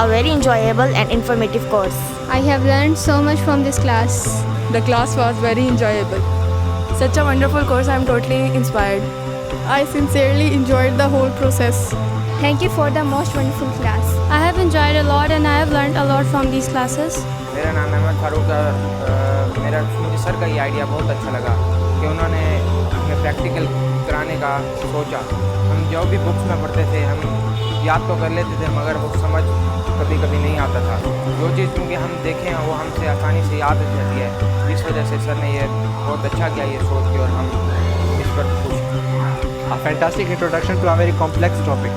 a very enjoyable and informative course. I have learned so much from this class. The class was very enjoyable. Such a wonderful course, I am totally inspired. I sincerely enjoyed the whole process. Thank you for the most wonderful class. I have enjoyed a lot and I have learned a lot from these classes. मेरा नाम अहमद फारूक है। मुझे sir का ये idea बहुत अच्छा लगा कि उन्होंने हमें प्रैक्टिकल कराने का सोचा। हम जो भी बुक्स में पढ़ते थे हम याद तो कर लेते थे मगर वो समझ कभी कभी नहीं आता था। जो चीज़ क्योंकि हम देखें वो हमसे आसानी से याद हो जाती है। इस वजह से सर ने ये बहुत अच्छा किया ये सोच के और हम इस पर खुश हैं। A fantastic introduction to a very complex topic.